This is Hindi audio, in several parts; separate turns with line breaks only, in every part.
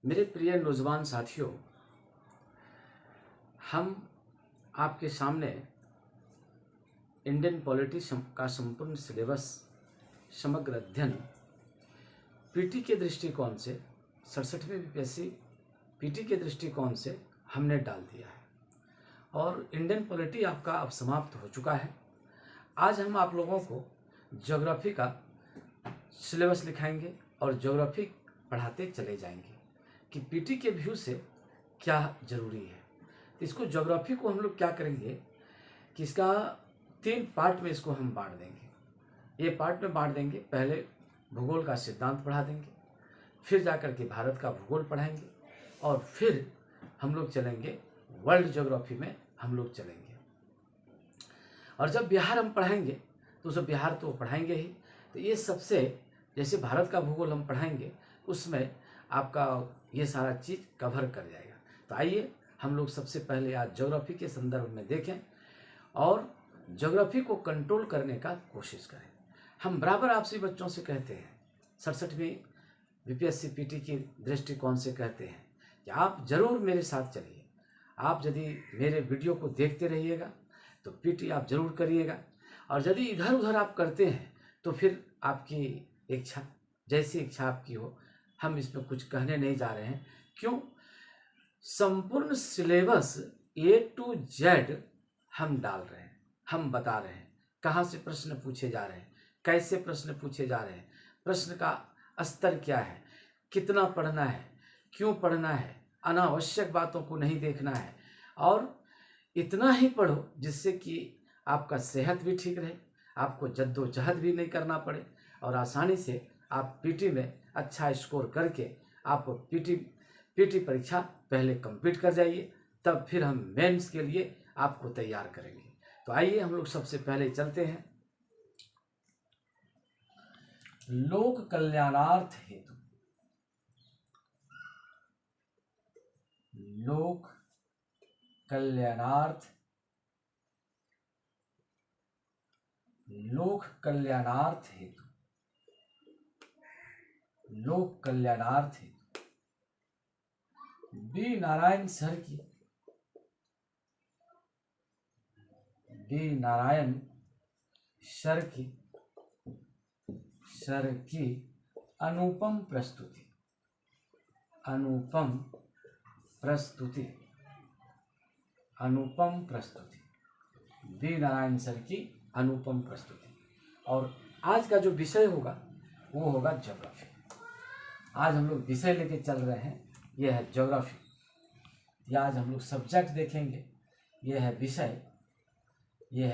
मेरे प्रिय नौजवान साथियों, हम आपके सामने इंडियन पॉलिटी का संपूर्ण सिलेबस, समग्र अध्ययन पीटी के दृष्टिकोण से 67वें बीपीएससी पीटी के दृष्टिकोण से हमने डाल दिया है और इंडियन पॉलिटी आपका अब समाप्त हो चुका है। आज हम आप लोगों को ज्योग्राफी का सिलेबस लिखाएंगे और ज्योग्राफी पढ़ाते चले जाएंगे कि पीटी के व्यू से क्या ज़रूरी है। तो इसको ज्योग्राफी को हम लोग क्या करेंगे कि इसका 3 पार्ट में इसको हम बांट देंगे। ये पार्ट में बांट देंगे, पहले भूगोल का सिद्धांत पढ़ा देंगे, फिर जाकर के भारत का भूगोल पढ़ाएंगे और फिर हम लोग चलेंगे वर्ल्ड ज्योग्राफी में हम लोग चलेंगे। और जब बिहार हम पढ़ाएंगे तो उसे बिहार तो पढ़ाएंगे ही, तो ये सबसे जैसे भारत का भूगोल हम पढ़ाएंगे उसमें आपका ये सारा चीज़ कवर कर जाएगा। तो आइए हम लोग सबसे पहले आज ज्योग्राफी के संदर्भ में देखें और ज्योग्राफी को कंट्रोल करने का कोशिश करें। हम बराबर आपसे बच्चों से कहते हैं, 67वीं बीपीएससी पीटी की दृष्टिकोण से कहते हैं कि आप ज़रूर मेरे साथ चलिए। आप यदि मेरे वीडियो को देखते रहिएगा तो पीटी आप ज़रूर करिएगा, और यदि इधर उधर आप करते हैं तो फिर आपकी इच्छा, जैसी इच्छा आपकी हो। हम इसमें कुछ कहने नहीं जा रहे हैं। क्यों? संपूर्ण सिलेबस A to Z हम डाल रहे हैं, हम बता रहे हैं कहाँ से प्रश्न पूछे जा रहे हैं, कैसे प्रश्न पूछे जा रहे हैं, प्रश्न का स्तर क्या है, कितना पढ़ना है, क्यों पढ़ना है, अनावश्यक बातों को नहीं देखना है, और इतना ही पढ़ो जिससे कि आपका सेहत भी ठीक रहे, आपको जद्दोजहद भी नहीं करना पड़े और आसानी से आप पीटी में अच्छा स्कोर करके आप पीटी परीक्षा पहले कंप्लीट कर जाइए, तब फिर हम मेंस के लिए आपको तैयार करेंगे। तो आइए हम लोग सबसे पहले चलते हैं लोक कल्याणार्थ हेतु। लोक कल्याणार्थ हेतु, लोक कल्याणार्थ हेतु बी नारायण सर की अनुपम प्रस्तुति, बी नारायण सर की अनुपम प्रस्तुति। और आज का जो विषय होगा वो होगा ज्योग्राफी। आज हम लोग विषय लेके चल रहे हैं, यह है ज्योग्राफी। या आज हम लोग सब्जेक्ट देखेंगे, यह है विषय, यह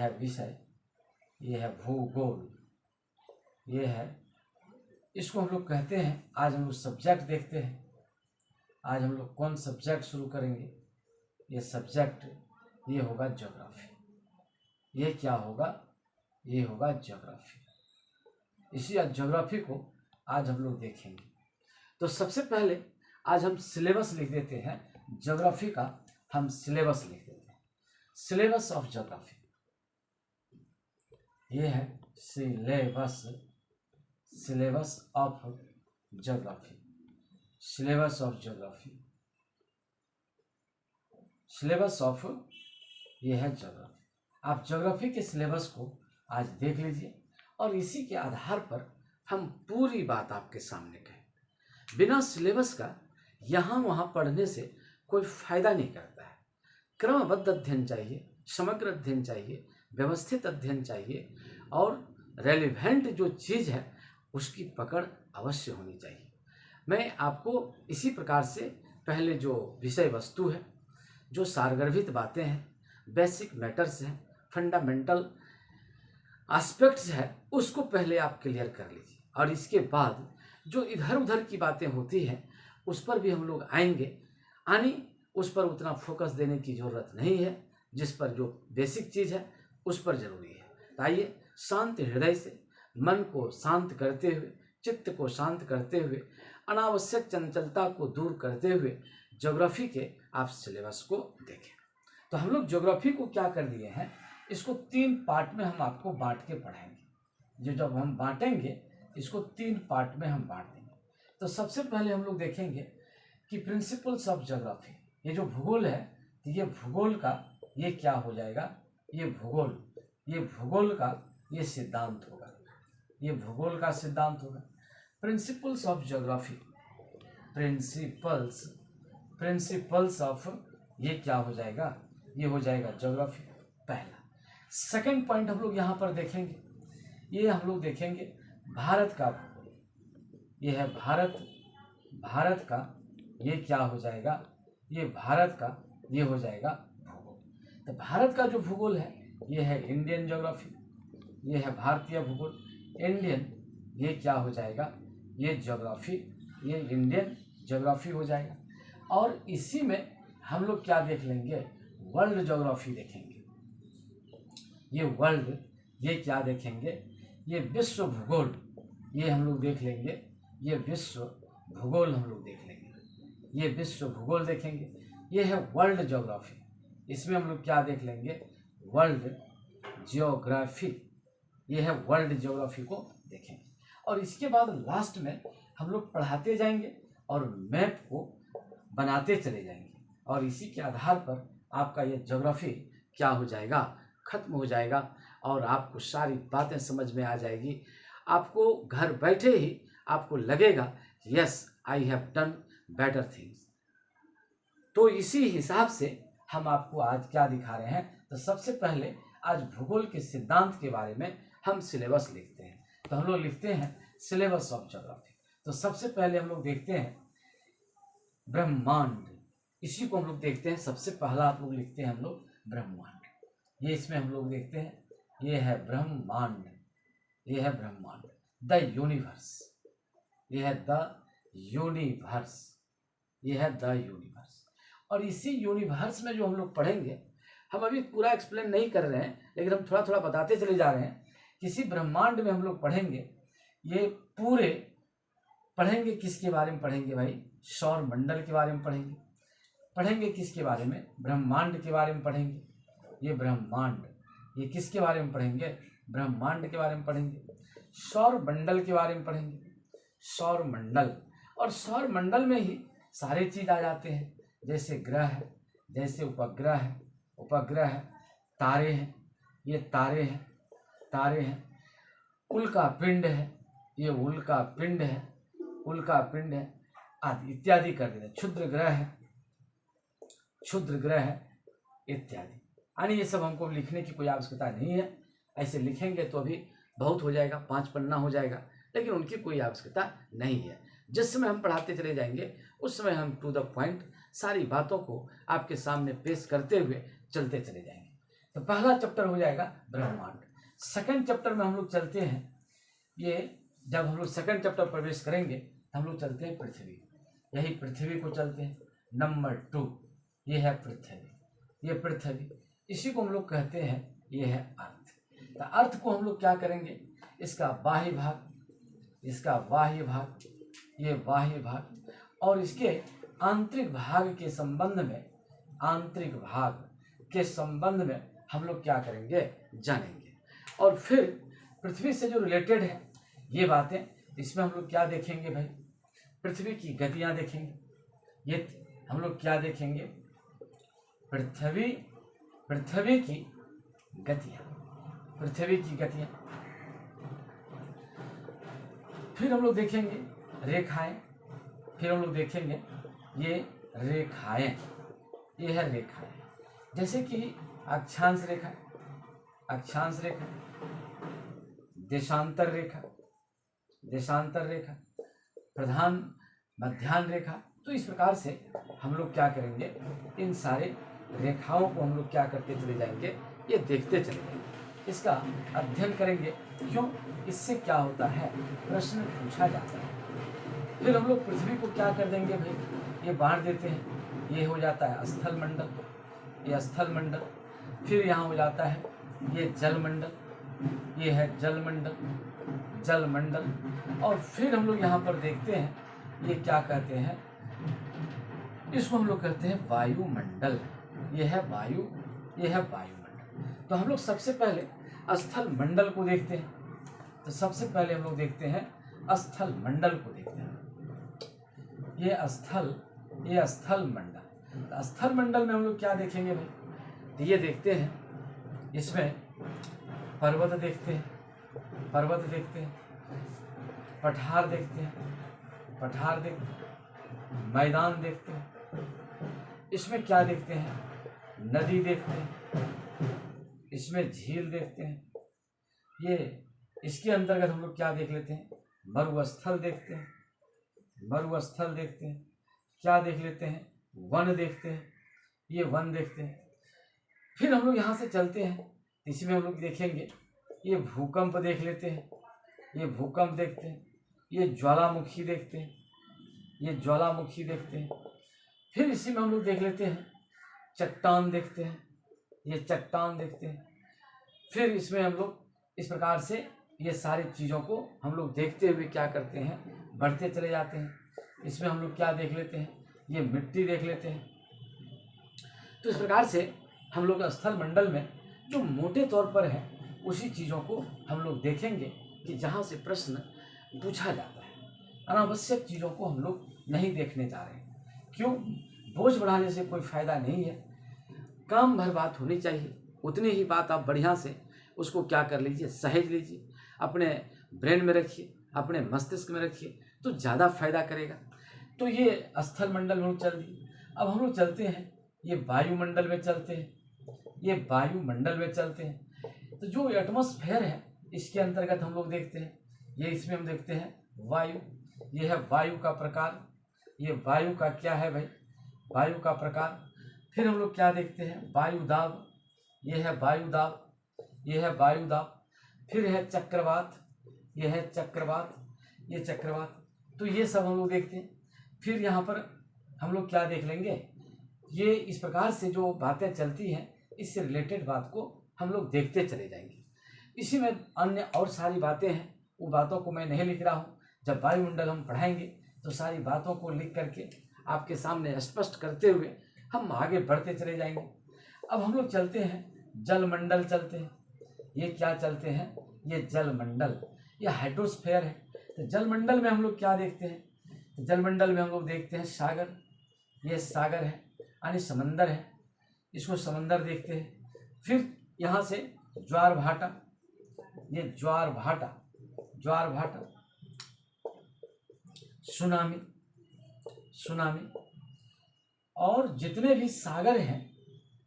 है भूगोल, यह है, इसको हम लोग कहते हैं। आज हम लोग सब्जेक्ट देखते हैं। आज हम लोग कौन सब्जेक्ट शुरू करेंगे? ये सब्जेक्ट ये होगा ज्योग्राफी। ये क्या होगा? ये होगा ज्योग्राफी। इसी ज्योग्राफी को आज हम लोग देखेंगे। तो सबसे पहले आज हम सिलेबस लिख देते हैं, ज्योग्राफी का हम सिलेबस लिख देते हैं। सिलेबस ऑफ ज्योग्राफी, ये है syllabus of geography, syllabus of ये है ज्योग्राफी। आप ज्योग्राफी के सिलेबस को आज देख लीजिए और इसी के आधार पर हम पूरी बात आपके सामने कहें। बिना सिलेबस का यहाँ वहाँ पढ़ने से कोई फायदा नहीं करता है। क्रमबद्ध अध्ययन चाहिए, समग्र अध्ययन चाहिए, व्यवस्थित अध्ययन चाहिए और रेलिवेंट जो चीज़ है उसकी पकड़ अवश्य होनी चाहिए। मैं आपको इसी प्रकार से पहले जो विषय वस्तु है, जो सारगर्भित बातें हैं, बेसिक मैटर्स हैं, फंडामेंटल एस्पेक्ट्स है, उसको पहले आप क्लियर कर लीजिए और इसके बाद जो इधर उधर की बातें होती हैं उस पर भी हम लोग आएंगे। उस पर उतना फोकस देने की ज़रूरत नहीं है, जिस पर जो बेसिक चीज़ है उस पर ज़रूरी है। तो आइए शांत हृदय से मन को शांत करते हुए, चित्त को शांत करते हुए, अनावश्यक चंचलता को दूर करते हुए ज्योग्राफी के आप सिलेबस को देखें। तो हम लोग ज्योग्राफी को क्या कर दिए हैं, इसको 3 पार्ट में हम आपको बांट के पढ़ाएंगे। जो जब हम बांटेंगे इसको 3 पार्ट में हम बांट देंगे। तो सबसे पहले हम लोग देखेंगे कि प्रिंसिपल्स ऑफ ज्योग्राफी, ये जो भूगोल है, तो ये भूगोल का ये क्या हो जाएगा, ये भूगोल का ये सिद्धांत होगा, ये भूगोल का सिद्धांत होगा। Principles of geography, principles of ये क्या हो जाएगा, ये हो जाएगा ज्योग्राफी, पहला। सेकंड पॉइंट हम लोग यहाँ पर देखेंगे, ये हम लोग देखेंगे भारत का, ये है भारत का ये क्या हो जाएगा, ये भारत का ये हो जाएगा भूगोल। तो भारत का जो भूगोल है ये है इंडियन ज्योग्राफी, ये है भारतीय भूगोल, इंडियन ये क्या हो जाएगा, ये ज्योग्राफी, ये इंडियन ज्योग्राफी हो जाएगा। और इसी में हम लोग क्या देख लेंगे, वर्ल्ड ज्योग्राफी देखेंगे, ये वर्ल्ड ये क्या देखेंगे, ये विश्व भूगोल, ये हम लोग देख लेंगे, ये विश्व भूगोल हम लोग देख लेंगे, ये विश्व भूगोल देखेंगे। ये है वर्ल्ड ज्योग्राफी, इसमें हम लोग क्या देख लेंगे, वर्ल्ड ज्योग्राफी, ये है वर्ल्ड ज्योग्राफी को देखेंगे। और इसके बाद लास्ट में हम लोग पढ़ाते जाएंगे और मैप को बनाते चले जाएंगे, और इसी के आधार पर आपका ये ज्योग्राफी क्या हो जाएगा, खत्म हो जाएगा, और आपको सारी बातें समझ में आ जाएगी। आपको घर बैठे ही आपको लगेगा yes I have done better things. तो इसी हिसाब से हम आपको आज क्या दिखा रहे हैं, तो सबसे पहले आज भूगोल के सिद्धांत के बारे में हम सिलेबस लिखते हैं। तो हम लोग लिखते हैं सिलेबस ऑफ ज्योग्राफी। तो सबसे पहले हम लोग देखते हैं ब्रह्मांड, इसी को हम लोग देखते हैं। सबसे पहला आप लोग लिखते हैं हम लोग ब्रह्मांड, ये इसमें हम लोग देखते हैं, ये है ब्रह्मांड, ये है ब्रह्मांड, द यूनिवर्स, ये है द यूनिवर्स, ये है द यूनिवर्स। और इसी यूनिवर्स में जो हम लोग पढ़ेंगे, हम अभी पूरा एक्सप्लेन नहीं कर रहे हैं, लेकिन हम थोड़ा थोड़ा बताते चले जा रहे हैं। किसी ब्रह्मांड में हम लोग पढ़ेंगे, ये पूरे पढ़ेंगे, किसके बारे में पढ़ेंगे भाई, सौर मंडल के बारे में पढ़ेंगे किसके बारे में, ब्रह्मांड के बारे में पढ़ेंगे। ये ब्रह्मांड, ये किसके बारे में पढ़ेंगे, ब्रह्मांड के बारे में पढ़ेंगे। सौर मंडल के बारे में पढ़ेंगे, सौर मंडल, और सौर मंडल में ही सारे चीज आ जाते हैं, जैसे ग्रह है, जैसे उपग्रह है, तारे हैं, ये तारे हैं, उल्का पिंड है, ये उल्का पिंड है, आदि इत्यादि कर देते हैं। क्षुद्र ग्रह है इत्यादि। यानी ये सब हमको लिखने की कोई आवश्यकता नहीं है, ऐसे लिखेंगे तो अभी बहुत हो जाएगा, 5 पन्ना हो जाएगा, लेकिन उनकी कोई आवश्यकता नहीं है। जिस समय हम पढ़ाते चले जाएंगे उस समय हम टू द पॉइंट सारी बातों को आपके सामने पेश करते हुए चलते चले जाएंगे। तो पहला चैप्टर हो जाएगा ब्रह्मांड। सेकंड चैप्टर में हम लोग चलते हैं, ये जब हम लोग सेकंड चैप्टर प्रवेश करेंगे तो हम लोग चलते हैं पृथ्वी, यही पृथ्वी को चलते हैं। नंबर 2 ये है पृथ्वी, ये पृथ्वी, इसी को हम लोग कहते हैं, ये है अर्थ। तो अर्थ को हम लोग क्या करेंगे, इसका बाह्य भाग, इसका बाह्य भाग, ये बाह्य भाग, और इसके आंतरिक भाग के संबंध में, आंतरिक भाग के संबंध में हम लोग क्या करेंगे, जानेंगे। और फिर पृथ्वी से जो रिलेटेड है ये बातें, इसमें हम लोग क्या देखेंगे भाई, पृथ्वी की गतियां देखेंगे। ये हम लोग क्या देखेंगे, पृथ्वी की गतियां, पृथ्वी की गतियां। फिर हम लोग देखेंगे रेखाएं, फिर हम लोग देखेंगे ये रेखाएं, ये है रेखाएं, जैसे कि अक्षांश रेखा, देशांतर रेखा, प्रधान मध्याह्न रेखा। तो इस प्रकार से हम लोग क्या करेंगे, इन सारे रेखाओं को हम लोग क्या करते चले जाएंगे, ये देखते चले जाएंगे, इसका अध्ययन करेंगे। क्यों, इससे क्या होता है, प्रश्न पूछा जाता है। फिर हम लोग पृथ्वी को क्या कर देंगे भाई, ये बांट देते हैं, ये हो जाता है स्थल मंडल, ये स्थल मंडल। फिर यहाँ हो जाता है ये जल मंडल, ये है जल मंडल। और फिर हम लोग यहाँ पर देखते हैं, ये क्या कहते हैं, इसको हम लोग कहते हैं वायुमंडल, ये है वायु, ये है वायुमंडल। तो हम लोग सबसे पहले स्थल मंडल को देखते हैं। तो सबसे पहले हम लोग देखते हैं स्थल मंडल को देखते हैं। ये स्थल ये स्थल मंडल। स्थल मंडल में हम लोग क्या देखेंगे भाई, तो ये देखते हैं, इसमें पर्वत देखते हैं, पर्वत देखते हैं, पठार देखते हैं, पठार देखते हैं, मैदान देखते हैं। इसमें क्या देखते हैं, नदी देखते हैं, इसमें झील देखते हैं। ये इसके अंतर्गत हम लोग क्या देख लेते हैं, मरुस्थल देखते हैं, मरुस्थल देखते हैं। क्या देख लेते हैं, वन देखते हैं, ये वन देखते हैं। फिर हम लोग यहाँ से चलते हैं, इसमें हम लोग देखेंगे, ये भूकंप देख लेते हैं, ये भूकंप देखते हैं, ये ज्वालामुखी देखते हैं, ये ज्वालामुखी देखते हैं। फिर इसी में हम लोग देख लेते हैं, चट्टान देखते हैं, ये चट्टान देखते हैं। फिर इसमें हम लोग इस प्रकार से ये सारी चीज़ों को हम लोग देखते हुए क्या करते हैं, बढ़ते चले जाते हैं। इसमें हम लोग क्या देख लेते हैं, ये मिट्टी देख लेते हैं। तो इस प्रकार से हम लोग स्थल मंडल में जो मोटे तौर पर है उसी चीज़ों को हम लोग देखेंगे कि जहाँ से प्रश्न पूछा जाता है। अनावश्यक चीज़ों को हम लोग नहीं देखने जा रहे हैं। क्यों, बोझ बढ़ाने से कोई फायदा नहीं है। काम भर बात होनी चाहिए, उतनी ही बात आप बढ़िया से उसको क्या कर लीजिए, सहेज लीजिए, अपने ब्रेन में रखिए, अपने मस्तिष्क में रखिए, तो ज़्यादा फायदा करेगा। तो ये स्थल मंडल में चल दिए। अब हम लोग चलते हैं, ये वायुमंडल में चलते हैं, ये वायुमंडल में चलते हैं। तो जो एटमॉस्फेयर है इसके अंतर्गत हम लोग देखते हैं, ये इसमें हम देखते हैं वायु, ये है वायु का प्रकार, ये वायु का क्या है भाई, वायु का प्रकार। फिर हम लोग क्या देखते हैं, वायु दाब, ये है वायु दाब, ये है वायु दाब। फिर है चक्रवात, ये है चक्रवात, ये चक्रवात। तो ये सब हम लोग देखते हैं। फिर यहाँ पर हम लोग क्या देख लेंगे, ये इस प्रकार से जो बातें चलती हैं इससे रिलेटेड बात को हम लोग देखते चले जाएंगे। इसी में अन्य और सारी बातें हैं, वो बातों को मैं नहीं लिख रहा हूँ। जब वायुमंडल हम पढ़ाएंगे तो सारी बातों को लिख करके आपके सामने स्पष्ट करते हुए हम आगे बढ़ते चले जाएंगे। अब हम लोग चलते हैं, जलमंडल चलते हैं। ये क्या चलते हैं, ये जलमंडल, ये हाइड्रोस्फीयर है। तो जलमंडल में हम लोग क्या देखते हैं, तो जलमंडल में हम लोग देखते हैं सागर, ये सागर है यानी समंदर है, इसको समंदर देखते हैं। फिर यहाँ से ज्वार भाटा, ये ज्वार भाटा, ज्वार भाटा, सुनामी, सुनामी। और जितने भी सागर हैं,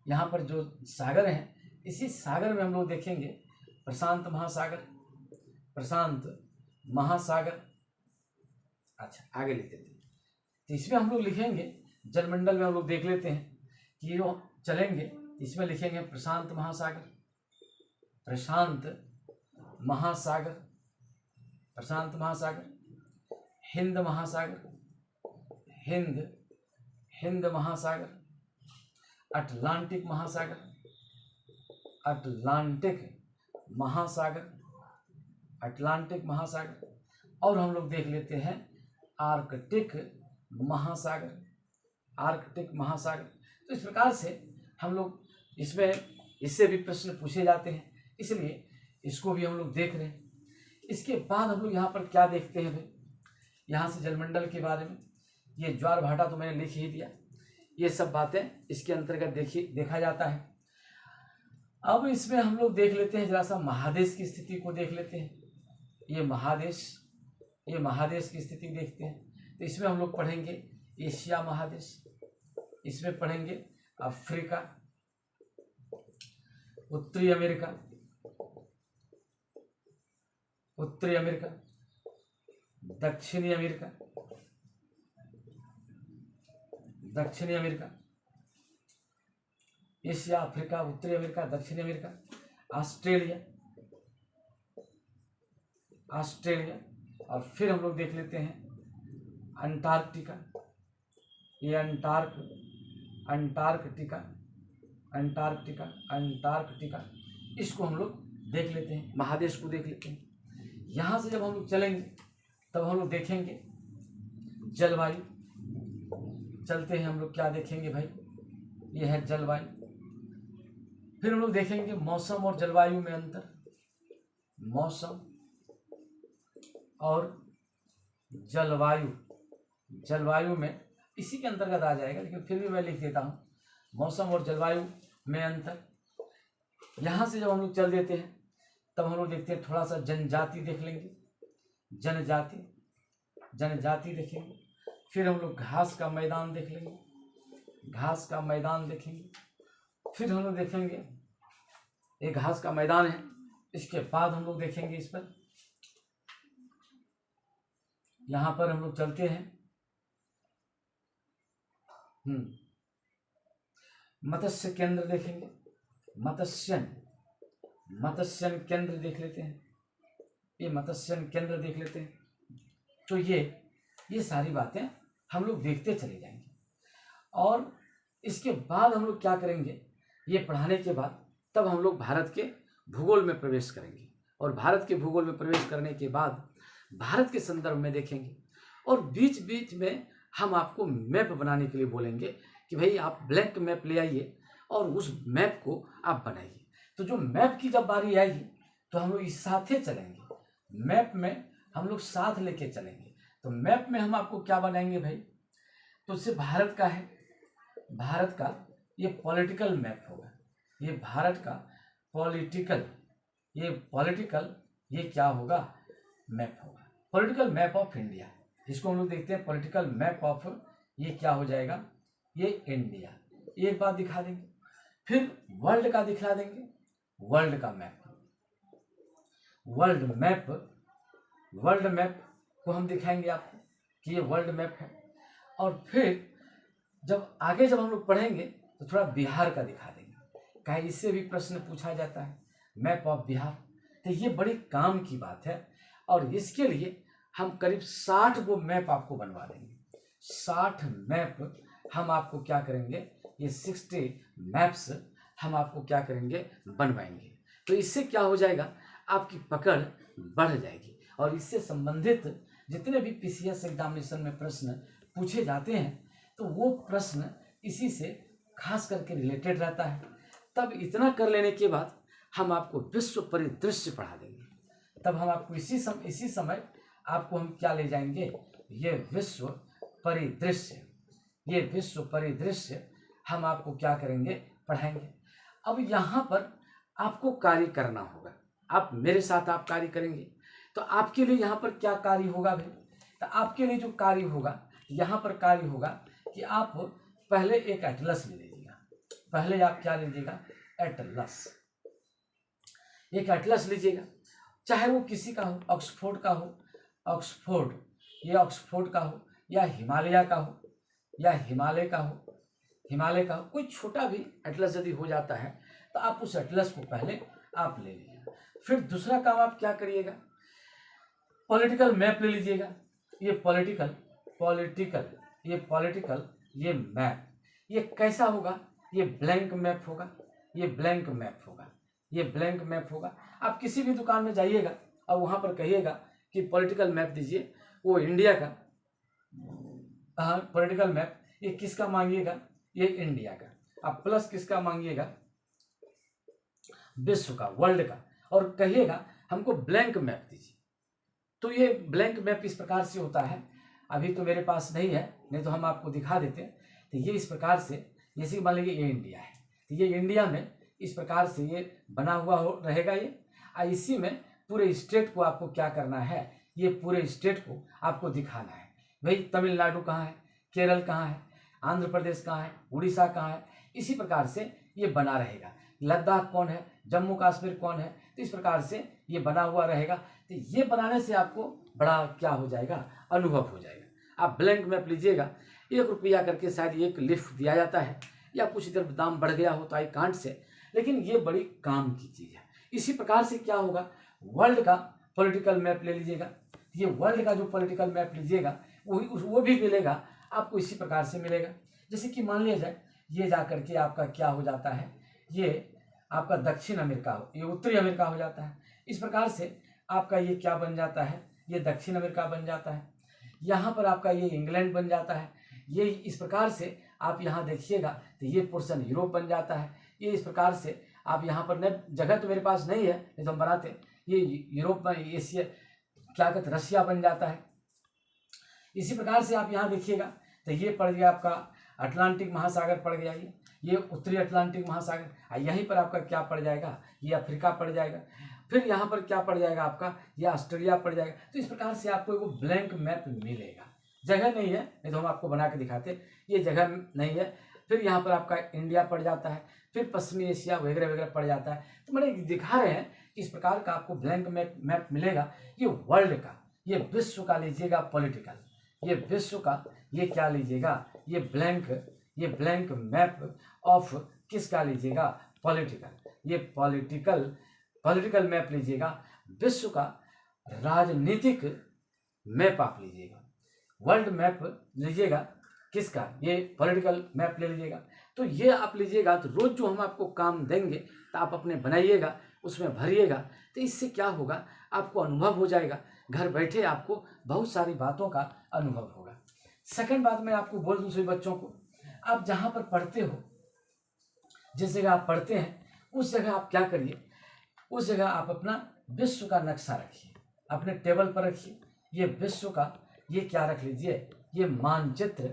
यहाँ पर जो सागर हैं, इसी सागर में हम लोग देखेंगे प्रशांत महासागर, प्रशांत महासागर। अच्छा, आगे लिखते हैं। तो इसमें हम लोग लिखेंगे, जलमंडल में हम लोग देख लेते हैं कि जो चलेंगे इसमें लिखेंगे प्रशांत महासागर, प्रशांत महासागर, प्रशांत महासागर, हिंद महासागर, हिंद, हिंद महासागर, अटलांटिक महासागर, अटलांटिक महासागर, अटलांटिक महासागर। और हम लोग देख लेते हैं आर्कटिक महासागर, आर्कटिक महासागर। तो इस प्रकार से हम लोग इसमें, इससे भी प्रश्न पूछे जाते हैं, इसलिए इसको भी हम लोग देख रहे हैं। इसके बाद हम लोग यहाँ पर क्या देखते हैं भाई, यहाँ से जलमंडल के बारे में, ये ज्वार भाटा तो मैंने लिख ही दिया, ये सब बातें इसके अंतर्गत देखा जाता है। अब इसमें हम लोग देख लेते हैं, जरा सा महादेश की स्थिति को देख लेते हैं। ये महादेश, ये महादेश की स्थिति देखते हैं। तो इसमें हम लोग पढ़ेंगे एशिया महादेश, इसमें पढ़ेंगे अफ्रीका, उत्तरी अमेरिका, उत्तरी अमेरिका, दक्षिणी अमेरिका, दक्षिणी अमेरिका, एशिया, अफ्रीका, उत्तरी अमेरिका, दक्षिणी अमेरिका, ऑस्ट्रेलिया, ऑस्ट्रेलिया। और फिर हम लोग देख लेते हैं अंटार्कटिका, ये अंटार्कटिका, अंटार्कटिका, अंटार्कटिका। इसको हम लोग देख लेते हैं, महादेश को देख लेते हैं। यहाँ से जब हम लोग चलेंगे तब हम लोग देखेंगे जलवायु, चलते हैं हम लोग क्या देखेंगे भाई, ये है जलवायु। फिर हम लोग देखेंगे मौसम और जलवायु में अंतर, मौसम और जलवायु, जलवायु में इसी के अंतर्गत आ जाएगा, लेकिन फिर भी मैं लिख देता हूँ। मौसम और जलवायु में अंतर। यहाँ से जब हम लोग चल देते हैं तब हम लोग देखते हैं थोड़ा सा जनजाति देख लेंगे, जनजाति देखेंगे। फिर हम लोग घास का मैदान देख लेंगे, घास का मैदान देखेंगे। फिर हम लोग देखेंगे एक घास का मैदान है, इसके बाद हम लोग देखेंगे इस पर, यहाँ पर हम लोग चलते हैं मत्स्य केंद्र देखेंगे, मत्स्यन केंद्र देख लेते हैं, ये मत्स्यन केंद्र देख लेते हैं। तो ये सारी बातें हम लोग देखते चले जाएंगे। और इसके बाद हम लोग क्या करेंगे, ये पढ़ाने के बाद तब हम लोग भारत के भूगोल में प्रवेश करेंगे। और भारत के भूगोल में प्रवेश करने के बाद भारत के संदर्भ में देखेंगे। और बीच बीच में हम आपको मैप बनाने के लिए बोलेंगे कि भाई आप ब्लैंक मैप ले आइए और उस मैप को आप बनाइए। तो जो मैप की जब बारी आएगी तो हम लोग इस साथ ही चलेंगे, मैप में हम लोग साथ लेके चलेंगे। तो मैप में हम आपको क्या बनाएंगे भाई, तो इससे भारत का है, भारत का ये पॉलिटिकल मैप होगा, ये भारत का पॉलिटिकल, ये क्या होगा, मैप होगा, पॉलिटिकल मैप ऑफ इंडिया। इसको हम लोग देखते हैं पॉलिटिकल मैप ऑफ, ये क्या हो जाएगा, ये इंडिया। एक बात दिखा देंगे। फिर वर्ल्ड का दिखला देंगे, वर्ल्ड का मैप, वर्ल्ड मैप को हम दिखाएंगे आपको कि ये वर्ल्ड मैप है। और फिर जब हम लोग पढ़ेंगे तो थोड़ा बिहार का दिखा देंगे, कहीं इससे भी प्रश्न पूछा जाता है, मैप ऑफ बिहार। तो ये बड़ी काम की बात है। और इसके लिए हम करीब 60 वो मैप आपको बनवा देंगे, 60 मैप हम आपको क्या करेंगे, ये 60 मैप्स हम आपको क्या करेंगे, बनवाएंगे। तो इससे क्या हो जाएगा, आपकी पकड़ बढ़ जाएगी। और इससे संबंधित जितने भी पीसीएस एग्जामिनेशन में प्रश्न पूछे जाते हैं तो वो प्रश्न इसी से खास करके रिलेटेड रहता है। तब इतना कर लेने के बाद हम आपको विश्व परिदृश्य पढ़ा देंगे। तब हम आपको इसी समय आपको हम क्या ले जाएंगे, ये विश्व परिदृश्य हम आपको क्या करेंगे, पढ़ाएंगे। अब यहाँ पर आपको कार्य करना होगा, आप मेरे साथ आप कार्य करेंगे। तो आपके लिए यहाँ पर क्या कार्य होगा भाई, तो आपके लिए जो कार्य होगा, यहाँ पर कार्य होगा कि आप पहले एक एटलस ले लीजिएगा। पहले आप क्या लीजिएगा, एटलस, एक एटलस लीजिएगा, चाहे वो किसी का हो, ऑक्सफोर्ड का हो, ये ऑक्सफोर्ड का हो, या हिमालय का हो, हिमालय का हो, कोई छोटा भी एटलस यदि हो जाता है तो आप उस एटलस को पहले आप ले लीजिएगा। फिर दूसरा काम आप क्या करिएगा, पॉलिटिकल मैप ले लीजिएगा। ये पॉलिटिकल, ये मैप, ये कैसा होगा, ये ब्लैंक मैप होगा, आप किसी भी दुकान में जाइएगा और वहाँ पर कहिएगा कि पॉलिटिकल मैप दीजिए, वो इंडिया का पॉलिटिकल मैप, ये किसका मांगिएगा, ये इंडिया का। आप प्लस किसका मांगिएगा, विश्व का, वर्ल्ड का, और कहिएगा हमको ब्लैंक मैप दीजिए। तो ये ब्लैंक मैप इस प्रकार से होता है, अभी तो मेरे पास नहीं है, नहीं तो हम आपको दिखा देते। तो ये इस प्रकार से, जैसे मान लीजिए ये इंडिया है, तो ये इंडिया में इस प्रकार से ये बना हुआ रहेगा ये। इसी में पूरे स्टेट को आपको क्या करना है, ये पूरे स्टेट को आपको दिखाना है। भाई तमिलनाडु कहाँ है, केरल कहाँ है, आंध्र प्रदेश कहाँ है, उड़ीसा कहाँ है, इसी प्रकार से ये बना रहेगा। लद्दाख कौन है, जम्मू कश्मीर कौन है, तो इस प्रकार से ये बना हुआ रहेगा। तो ये बनाने से आपको बड़ा क्या हो जाएगा, अनुभव हो जाएगा। आप ब्लैंक मैप लीजिएगा, 1 रुपया करके शायद एक लिफ्ट दिया जाता है, या कुछ इधर दाम बढ़ गया होता है कांट से, लेकिन ये बड़ी काम की चीज़ है। इसी प्रकार से क्या होगा, वर्ल्ड का पॉलिटिकल मैप ले लीजिएगा। ये वर्ल्ड का जो पॉलिटिकल मैप लीजिएगा वो भी मिलेगा आपको, इसी प्रकार से मिलेगा। जैसे कि मान लिया जाए ये जा करके आपका क्या हो जाता है, ये आपका दक्षिण अमेरिका हो, ये उत्तरी अमेरिका हो जाता है। इस प्रकार से आपका ये क्या बन जाता है, ये दक्षिण अमेरिका बन जाता है। यहाँ पर आपका ये इंग्लैंड बन जाता है। ये इस प्रकार से आप यहाँ देखिएगा तो ये पोर्शन यूरोप बन जाता है। ये इस प्रकार से आप यहाँ पर, न जगह तो मेरे पास नहीं है, नहीं तो हम बनाते, ये यूरोप में एशिया क्या कहते, रशिया बन जाता है। इसी प्रकार से आप यहाँ देखिएगा तो ये पड़ गया आपका अटलांटिक महासागर पड़ गया, ये उत्तरी अटलांटिक महासागर। यहीं पर आपका क्या पड़ जाएगा, ये अफ्रीका पड़ जाएगा। फिर यहाँ पर क्या पड़ जाएगा आपका, ये ऑस्ट्रेलिया पड़ जाएगा। तो इस प्रकार से आपको एक ब्लैंक मैप मिलेगा। जगह नहीं है, नहीं तो हम आपको बना के दिखाते, ये जगह नहीं है। फिर यहाँ पर आपका इंडिया पड़ जाता है, फिर पश्चिमी एशिया वगैरह वगैरह पड़ जाता है। तो मैंने दिखा रहे हैं इस प्रकार का आपको ब्लैंक मैप मिलेगा। ये वर्ल्ड का, ये विश्व का लीजिएगा पॉलिटिकल, ये विश्व का, ये क्या लीजिएगा, ये ब्लैंक मैप ऑफ किसका लीजिएगा, पॉलिटिकल। ये पॉलिटिकल मैप लीजिएगा, विश्व का राजनीतिक मैप आप लीजिएगा। वर्ल्ड मैप लीजिएगा किसका, ये पॉलिटिकल मैप ले लीजिएगा। तो ये आप लीजिएगा, तो रोज जो हम आपको काम देंगे तो आप अपने बनाइएगा, उसमें भरिएगा। तो इससे क्या होगा, आपको अनुभव हो जाएगा, घर बैठे आपको बहुत सारी बातों का अनुभव होगा। सेकंड बात मैं आपको बोल दूं सभी बच्चों को, आप जहां पर पढ़ते हो, जिस जगह आप पढ़ते हैं उस जगह आप क्या करिए, उस जगह आप अपना विश्व का नक्शा रखिए, अपने टेबल पर रखिए। ये विश्व का, ये क्या रख लीजिए, ये मानचित्र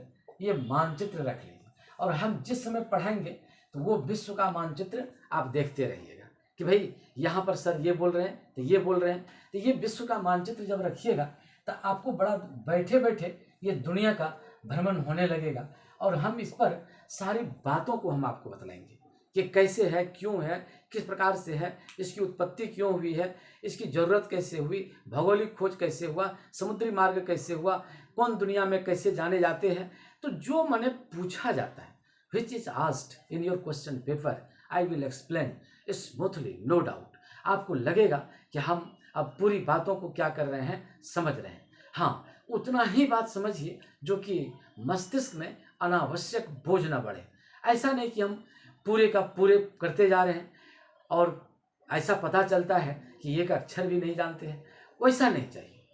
रख लीजिए। और हम जिस समय पढ़ाएंगे तो वो विश्व का मानचित्र आप देखते रहिएगा कि भाई यहाँ पर सर ये बोल रहे हैं तो ये बोल रहे हैं। तो ये विश्व का मानचित्र जब रखिएगा तो आपको बड़ा बैठे बैठे ये दुनिया का भ्रमण होने लगेगा। और हम इस पर सारी बातों को हम आपको बतलाएंगे कि कैसे है, क्यों है, किस प्रकार से है, इसकी उत्पत्ति क्यों हुई है, इसकी ज़रूरत कैसे हुई, भौगोलिक खोज कैसे हुआ, समुद्री मार्ग कैसे हुआ, कौन दुनिया में कैसे जाने जाते हैं। तो जो मैंने पूछा जाता है, which is asked in your question paper, I will explain smoothly, no doubt. आपको लगेगा कि हम अब पूरी बातों को क्या कर रहे हैं, समझ रहे हैं। हाँ, उतना ही बात समझिए जो कि मस्तिष्क में अनावश्यक बोझ न बढ़े। ऐसा नहीं कि हम पूरे का पूरे करते जा रहे हैं और ऐसा पता चलता है कि एक अक्षर भी नहीं जानते हैं, वैसा नहीं चाहिए।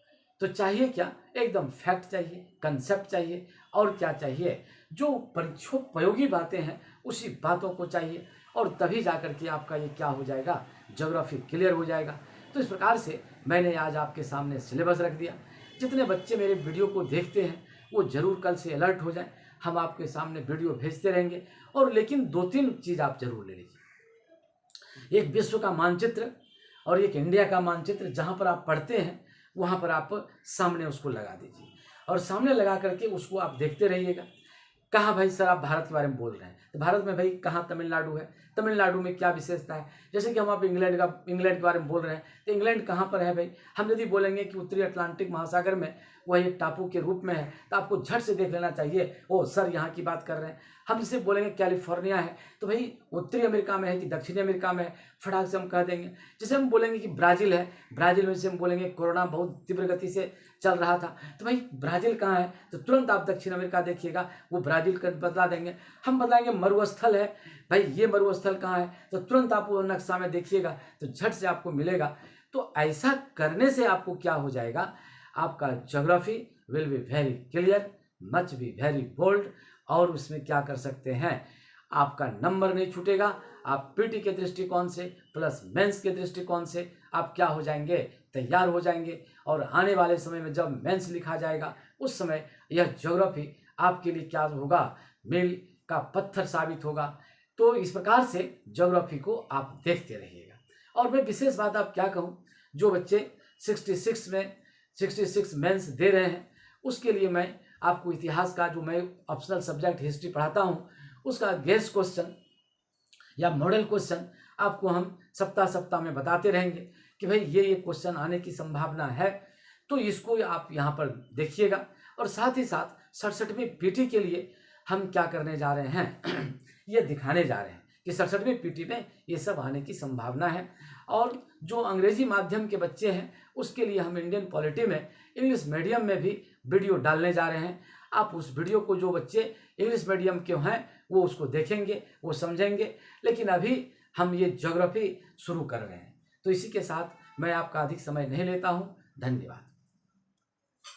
तो चाहिए क्या, एकदम फैक्ट चाहिए, कंसेप्ट चाहिए, और क्या चाहिए, जो परीक्षोपयोगी बातें हैं उसी बातों को चाहिए। और तभी जाकर के आपका ये क्या हो जाएगा, ज्योग्राफी क्लियर हो जाएगा। तो इस प्रकार से मैंने आज आपके सामने सिलेबस रख दिया। जितने बच्चे मेरे वीडियो को देखते हैं वो जरूर कल से अलर्ट हो जाएं। हम आपके सामने वीडियो भेजते रहेंगे। और लेकिन 2-3 चीज़ आप जरूर ले लीजिए, एक विश्व का मानचित्र और एक इंडिया का मानचित्र। जहाँ पर आप पढ़ते हैं वहाँ पर आप सामने उसको लगा दीजिए, और सामने लगा करके उसको आप देखते रहिएगा। कहाँ भाई सर आप भारत के बारे में बोल रहे हैं, तो भारत में भाई कहाँ तमिलनाडु है, तमिलनाडु में क्या विशेषता है। जैसे कि हम आप इंग्लैंड के बारे में बोल रहे हैं, तो इंग्लैंड कहाँ पर है भाई। हम यदि बोलेंगे कि उत्तरी अटलांटिक महासागर में वह एक टापू के रूप में है, तो आपको झट से देख लेना चाहिए, ओ सर यहाँ की बात कर रहे हैं। हम इसे बोलेंगे कैलिफोर्निया है, तो भाई उत्तरी अमेरिका में है कि दक्षिणी अमेरिका में है, फटाक से हम कह देंगे। जैसे हम बोलेंगे कि ब्राज़ील है, ब्राज़ील में से हम बोलेंगे कोरोना बहुत तीव्र गति से चल रहा था, तो भाई ब्राज़ील कहाँ है, तो तुरंत आप दक्षिण अमेरिका देखिएगा, वो ब्राज़ील का बतला देंगे। हम बताएंगे मरुस्थल है, भाई ये मरुस्थल कहाँ है, तो तुरंत आप वो नक्शा में देखिएगा तो झट से आपको मिलेगा। तो ऐसा करने से आपको क्या हो जाएगा, आपका geography will be very clear, much be very bold. और उसमें क्या कर सकते हैं, आपका नंबर नहीं छूटेगा। आप पीटी के दृष्टिकोण से प्लस मेंस के दृष्टिकोण से आप क्या हो जाएंगे, तैयार हो जाएंगे। और आने वाले समय में जब मेंस लिखा जाएगा उस समय यह ज्योग्राफी आपके लिए क्या होगा, मील का पत्थर साबित होगा। तो इस प्रकार से ज्योग्राफी को आप देखते रहिएगा। और मैं विशेष बात आप क्या कहूँ, जो बच्चे 66 मेंस दे रहे हैं उसके लिए मैं आपको इतिहास का, जो मैं ऑप्शनल सब्जेक्ट हिस्ट्री पढ़ाता हूँ, उसका गेस्ट क्वेश्चन या मॉडल क्वेश्चन आपको हम सप्ताह में बताते रहेंगे कि भाई ये क्वेश्चन आने की संभावना है। तो इसको आप यहाँ पर देखिएगा। और साथ ही साथ 67वें पीटी के लिए हम क्या करने जा रहे हैं ये दिखाने जा रहे हैं कि 67वें पीटी में ये सब आने की संभावना है। और जो अंग्रेजी माध्यम के बच्चे हैं उसके लिए हम इंडियन पॉलिटी में इंग्लिश मीडियम में भी वीडियो डालने जा रहे हैं। आप उस वीडियो को, जो बच्चे इंग्लिश मीडियम के हैं वो उसको देखेंगे, वो समझेंगे। लेकिन अभी हम ये ज्योग्राफी शुरू कर रहे हैं। तो इसी के साथ मैं आपका अधिक समय नहीं लेता हूँ। धन्यवाद।